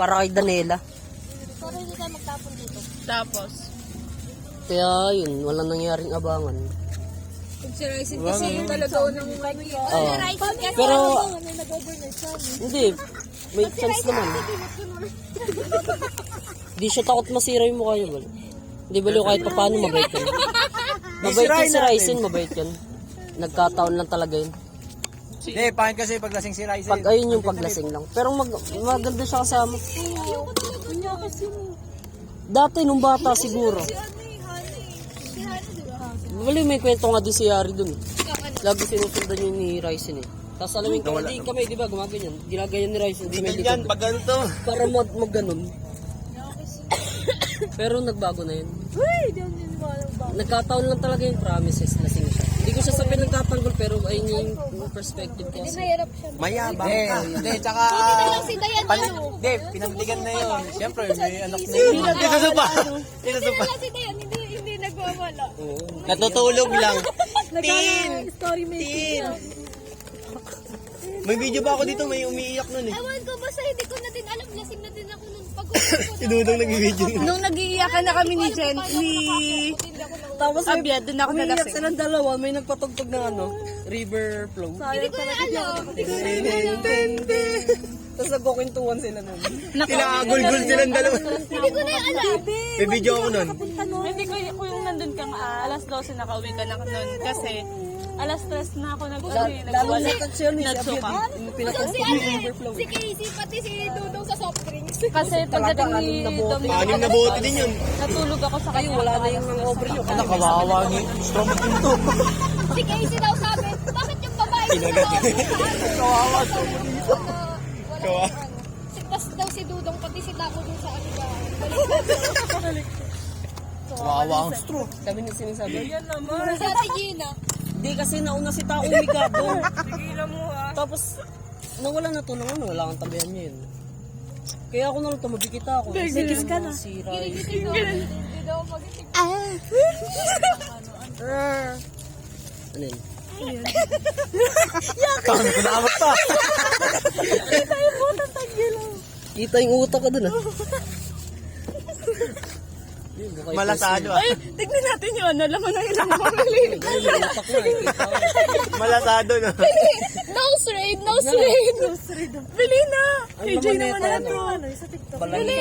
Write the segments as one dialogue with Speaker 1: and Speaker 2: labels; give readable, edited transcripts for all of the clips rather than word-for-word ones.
Speaker 1: Para kay Danela.
Speaker 2: Para hindi tayo magtapon dito.
Speaker 3: Tapos,
Speaker 1: Kaya yun, walang nangyaring abangan.
Speaker 3: kung si Ryzen kasi yung talagaw ng ano yun.
Speaker 1: Oo. Pero, hindi. May chance naman. Di siya takot masira yung mukha niya. Bal. Hindi baliw kahit pa paano mabait yun. Mabait yun si Ryzen, mabait yun. Nagkataon lang talaga yun.
Speaker 4: Hindi, pangit kasi paglasing si Ryzen.
Speaker 1: Pag ayun yung paglasing lang. Pero maganda siya kasama. Dati nung bata siguro. Bali may kwento nga din si Yari dun. Lagi sinusundan yun ni Ryzen eh. Tapos alamin ko, hindi kami, di ba, gumaganyan. Ginaganyan ni Ryzen. Hindi may
Speaker 4: Yan, pag ganito.
Speaker 1: para mag-ganon. Pero nagbago na yun. Nagkataon lang talaga yung promises. Lasing siya. Hindi ko siya sabi nagtatanggol pero ayun yung perspective ko.
Speaker 2: Hindi mahirap siya.
Speaker 4: Mayabang ka. Hindi, tsaka...
Speaker 2: Hindi lang si Dayan
Speaker 4: Hindi, pinandigan na yun. Siyempre, may anak na yun. Dito sa pa. Dito sa pa.
Speaker 2: Hindi lang si Dayan, hindi nagwawala.
Speaker 4: Natutulog lang.
Speaker 2: Story making.
Speaker 4: May video pa ako dito, may umiiyak nun eh.
Speaker 2: Ewan ko, basta hindi ko na din alam. Lasing na din ako nun.
Speaker 4: Si Dudong nag-video.
Speaker 3: Nung nag-iiyakan na kami ni Jen,
Speaker 1: Tapos
Speaker 3: Abia, doon ako
Speaker 1: umiiyak
Speaker 3: nalasing.
Speaker 1: silang dalawa, may nagpatugtog ng river flow.
Speaker 2: Hindi ko na alam.
Speaker 1: Tapos nagkukwentuhan sila nun.
Speaker 4: Kinakagulgul silang dalawa.
Speaker 2: Hindi ko na alam.
Speaker 4: May video ako nun.
Speaker 3: Hindi ko yung nandun kang alas 12 nakauwi ka na nun. Kasi alas 3 na ako nag-uwi.
Speaker 1: Lalo na siya ni
Speaker 3: Nagsuka.
Speaker 2: Si ano si Casey, pati si Dudong sa soft drinks.
Speaker 3: Kasi pagdating ni Dom,
Speaker 4: Anim na bote din yun.
Speaker 3: natulog ako sa kanya.
Speaker 1: Wala na yung hangover nyo.
Speaker 4: Nakawawa ni strong to.
Speaker 2: Si Casey daw sabi, bakit yung babae
Speaker 4: Kinagat.
Speaker 2: Kawawa.
Speaker 4: Kawawa.
Speaker 2: Sigtas daw si Dudong, pati si Taco dun sa ano ba.
Speaker 4: Kawawa ang straw.
Speaker 1: Kami na sinasabi.
Speaker 3: Yan naman.
Speaker 2: Si Ate Gina.
Speaker 1: Hindi kasi nauna si Tao umigado.
Speaker 3: Tigilan mo ha.
Speaker 1: Tapos, nawala na to ng ano, wala kang tabihan niya yun. Kaya ako na lang tumabi kita ako.
Speaker 3: Gigis ka na.
Speaker 1: Si Rai.
Speaker 2: Hindi daw mag-isip.
Speaker 1: Ano yun?
Speaker 4: Tama ko na amat pa.
Speaker 1: Kita yung utak ka dun ah. Yun, bukay
Speaker 4: Malasado ah.
Speaker 3: Ay, tignan natin yung ano, laman ng ilang mamali.
Speaker 1: Ayun, yung utak mo eh. Kita ko.
Speaker 4: Malasado no.
Speaker 2: Nose raid, nose raid.
Speaker 3: Bili na.
Speaker 1: Ang
Speaker 3: KJ
Speaker 1: laman
Speaker 3: naman
Speaker 1: nito,
Speaker 3: na
Speaker 1: ano?
Speaker 3: to.
Speaker 1: Balay ko.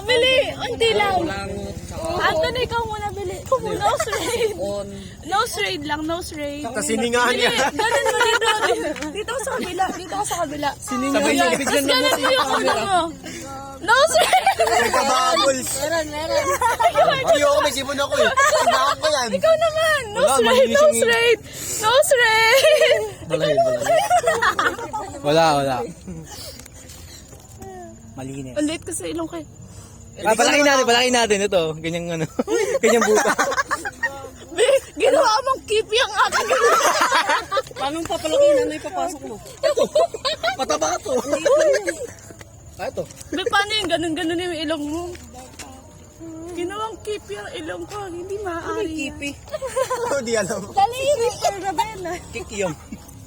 Speaker 3: Bili. Hindi lang.
Speaker 1: Langot.
Speaker 3: Anthony, ikaw muna bili. Nose raid.
Speaker 1: On.
Speaker 3: Nose raid lang, nose raid.
Speaker 4: Tapos siningahan niya.
Speaker 3: Ganun mo dito. Dito ka sa kabila. Dito ka sa kabila.
Speaker 4: Sabay niya bigyan
Speaker 3: Tapos ganun mo yung ulo mo. Nose raid.
Speaker 4: Nagkababols.
Speaker 2: Meron.
Speaker 4: Ayoko, may sipon ako eh. Sinahan ko yan.
Speaker 3: Ikaw naman.
Speaker 4: Wala,
Speaker 3: Nose raid,
Speaker 4: malinis
Speaker 3: nose
Speaker 4: yung-
Speaker 3: raid. Nose raid.
Speaker 1: Balay.
Speaker 4: Wala. Malinis.
Speaker 3: Ang late kasi ilong kay.
Speaker 4: Palakin natin ito. Ganyang ano. Ganyang buta.
Speaker 3: Ginawa mong kipi ang aking.
Speaker 1: Paano papalakin na ipapasok mo?
Speaker 4: Mataba ka to. Ito.
Speaker 3: Be, paano yung ganun-ganun yung ilong mo? Ginawang kipi ang ilong ko. Hindi maaari.
Speaker 1: Kipi.
Speaker 4: Di alam.
Speaker 2: Daliri.
Speaker 4: Kikiyom.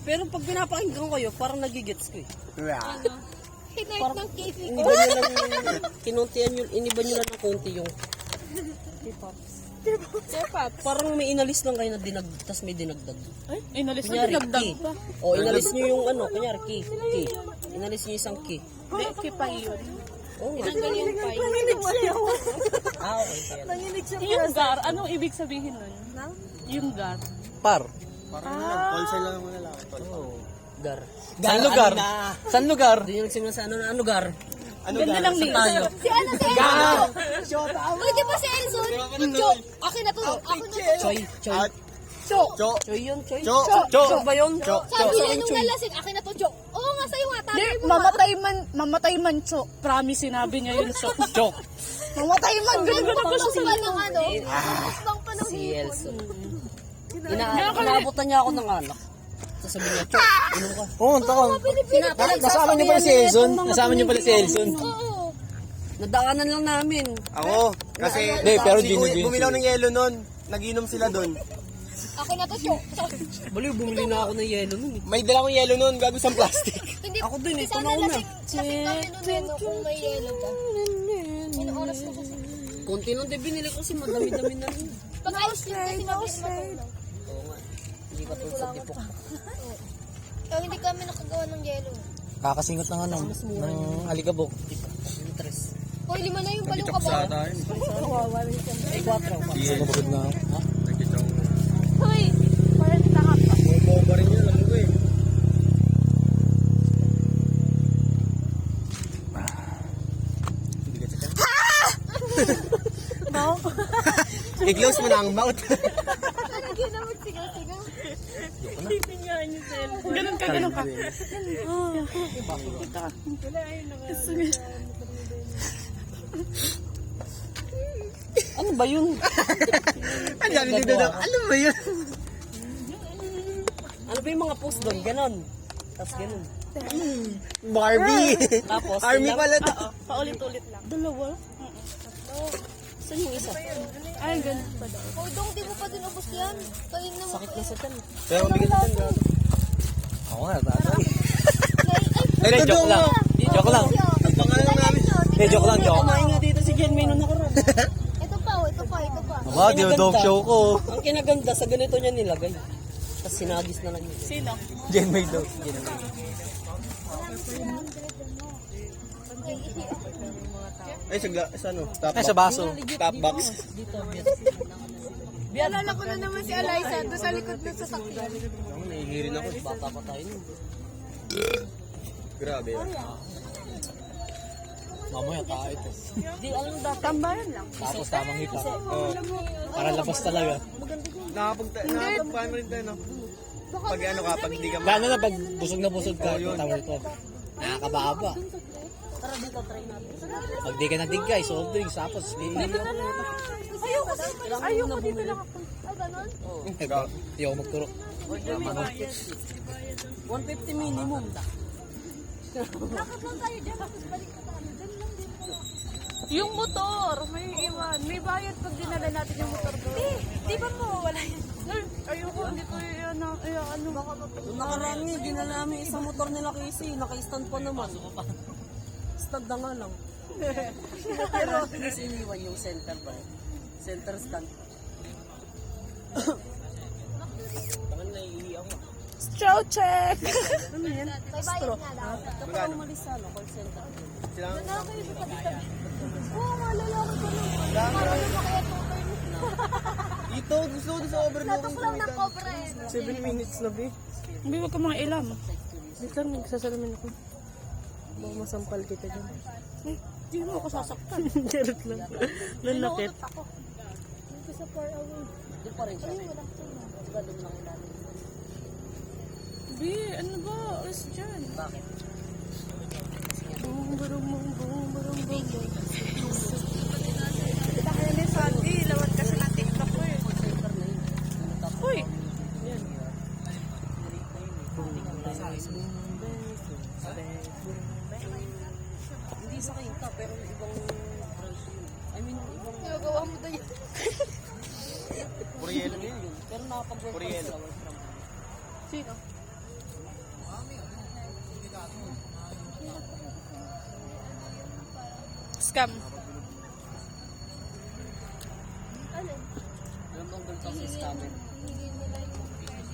Speaker 1: Pero pag pinapakinggan ko kayo, parang nagigets ko eh.
Speaker 2: Hinayot ng Casey ko.
Speaker 1: Iniba nyo lang, kinuntihan nyo, iniba nyo lang ng konti yung parang may inalis lang kayo na tas may dinagdag.
Speaker 3: Ay, inalis na
Speaker 1: Kunyari,
Speaker 3: dinagdag
Speaker 1: key.
Speaker 3: pa.
Speaker 1: O, inalis nyo yung ano, kunyari, key. Inalis nyo isang key.
Speaker 3: Hindi, kipa yun.
Speaker 1: Oo nga.
Speaker 2: Tanggal yung pie.
Speaker 1: Ah, okay. Kaya.
Speaker 3: Yung gar, anong ibig sabihin nun? Yung gar.
Speaker 4: Par.
Speaker 1: Oh, gar.
Speaker 4: Saan lugar? Saan lugar?
Speaker 1: Doon yung nagsimula sa ano gar.
Speaker 3: Ganda lang ni
Speaker 1: Tayo.
Speaker 2: Si ano, si Elson. Uy, di ba si Elson? Cho. Akin na to. Ako na to.
Speaker 1: Choy.
Speaker 2: Cho.
Speaker 1: Choy yun, choy.
Speaker 4: Cho.
Speaker 1: Cho ba yun?
Speaker 2: Sabi niya nung nalasing, akin na to, Cho. Oo nga, sa'yo nga.
Speaker 3: Hindi,
Speaker 2: Tagay mo.
Speaker 3: mamatay man, Cho. Promise, sinabi niya yun, Cho.
Speaker 4: Chok.
Speaker 3: Mamatay man, ganun
Speaker 2: Ganun
Speaker 3: ako
Speaker 2: pa
Speaker 3: siya.
Speaker 2: pa ng ano. Bang pa ng
Speaker 1: Si
Speaker 2: hipon.
Speaker 1: Elson. Inaabutan niya ako ng alak. Sasabihin niya, Choy, inom ka.
Speaker 4: Oo, tako. Nasama niyo pala si Elson? Nasama niyo pala si Elson?
Speaker 2: Oo.
Speaker 1: Nadaanan lang namin.
Speaker 4: Ako, kasi pero bumilaw ng yelo nun. Nag-inom sila doon.
Speaker 2: Akin na to, Cho.
Speaker 1: Baliw, bumili na ako ng yelo nun eh.
Speaker 4: May dala kong yelo nun, gago sa plastic.
Speaker 2: Hindi,
Speaker 4: Ako din eh,
Speaker 2: sana
Speaker 4: kumauna.
Speaker 2: lasing kami nun eh, no, kung may yellow ka. Ilang oras na kasi.
Speaker 1: Konti lang din binili ko kasi madami-dami na rin.
Speaker 2: Pag ice cream kasi matulog.
Speaker 1: Oo nga. Hindi ka tulad sa tipok.
Speaker 2: So, hindi kami nakagawa ng yellow.
Speaker 4: Kakasingot ng ano, ng alikabok.
Speaker 1: Interest.
Speaker 2: Hoy, 5 na yung baliw ka ba?
Speaker 4: Sumunod na.
Speaker 3: Hoy! Parang nakapa.
Speaker 4: Boba rin yun, alam ko eh. I-close mo na ang mouth.
Speaker 2: Ano ginamit sigaw-sigaw?
Speaker 3: Titingnan niyo sila. Ganun ka, ganun ka.
Speaker 1: Ano ba yun?
Speaker 4: Ano yan, hindi na. Ano ba yun?
Speaker 1: Ano ba yung mga post doon? Ganon. Tapos ganon.
Speaker 4: Barbie!
Speaker 1: Tapos,
Speaker 4: Army
Speaker 1: yun lang.
Speaker 4: pala to.
Speaker 3: Paulit-ulit lang.
Speaker 1: Dalawa? Saan yung isa?
Speaker 3: Ay, ganun pa daw.
Speaker 2: Hoy, dong, di mo pa din ubos yan. Kain na mo.
Speaker 1: Sakit na sa tan.
Speaker 4: Pero mabigat na tayo. Ako nga, tatay.
Speaker 1: Hindi, joke lang. Joke lang.
Speaker 4: Ang pangalan namin.
Speaker 1: Hindi, joke lang, joke. Kumain nga dito si Jen May nung nakaraan.
Speaker 2: Ito pa, oh, ito pa, ito pa.
Speaker 4: Aba, di dog show ko.
Speaker 1: Ang kinaganda, sa ganito niya nilagay. Tapos sinagis na lang yun.
Speaker 3: Sino?
Speaker 4: Jen may dog. Ay, sa ano? Top box. Ay, sa baso. Top box.
Speaker 1: Dito,
Speaker 2: Alala ko na naman si Eliza doon sa likod ng sasakyan.
Speaker 4: Ako, naihirin ako.
Speaker 1: bata pa tayo nun.
Speaker 4: Grabe. Mamaya tayo ito.
Speaker 1: Di, alam ba?
Speaker 3: Tambayan lang.
Speaker 4: Tapos tamang hito. Para labas talaga. Nakapagpaano rin tayo, no? Pag ano ka, pag di ka... Lalo na pag busog ka, tawag ito. Nakakababa.
Speaker 1: Tara dito, try natin.
Speaker 4: Pag di ka nadigay, soft drinks, tapos liliyo.
Speaker 3: Ayoko dito lang ako.
Speaker 2: Ay, ganun?
Speaker 4: Hindi ako magturo.
Speaker 1: 150 minimum.
Speaker 2: Nakapang tayo dyan, tapos balik ka tayo. Dyan lang din pala.
Speaker 3: Yung motor, may iwan. May bayad pag dinala natin yung motor doon. Di ba mo wala yan? Ayoko, hindi ko yan ano.
Speaker 1: Nung nakaraan nga, dinala namin isang motor nila Casey. Naka-stand pa naman. Stand na nga lang. Pero tinis iniwan yung center ba? Center stand. Bakit naiihi ako?
Speaker 3: Straw check!
Speaker 2: May bayad nga daw.
Speaker 1: Kapag umalis sa ano, call center.
Speaker 2: Nakakayo sa tabi-tabi. Oo, malalaki pa naman. Parang yung kaya tutoy mo.
Speaker 4: Ito, gusto ko sa overload.
Speaker 2: Tatok lang ng cobra eh.
Speaker 4: 7 minutes na, be.
Speaker 3: Hindi, wag ka mga ilam. Wait lang, nagsasalamin ako.
Speaker 1: Baka masampal kita dyan.
Speaker 3: Ay, di mo ako sasaktan.
Speaker 1: Garot lang. Lalakit.
Speaker 2: Dito sa far away.
Speaker 1: Doon pa rin siya. Diba doon lang ilalim?
Speaker 3: Bi, ano ba? Alas dyan.
Speaker 1: Bakit?
Speaker 3: Boom, boom, boom, boom, boom, boom. Kita kaya ni Sandy, lawat kasi ng TikTok ko eh.
Speaker 1: Center na yun.
Speaker 3: Uy!
Speaker 1: Hindi sa kinta, pero ibang price yun. I mean, ibang...
Speaker 2: Nagawa mo daw yun.
Speaker 4: Purielo na yun.
Speaker 1: Pero nakapag-work pa sila. Work from home.
Speaker 3: Sino? Scam.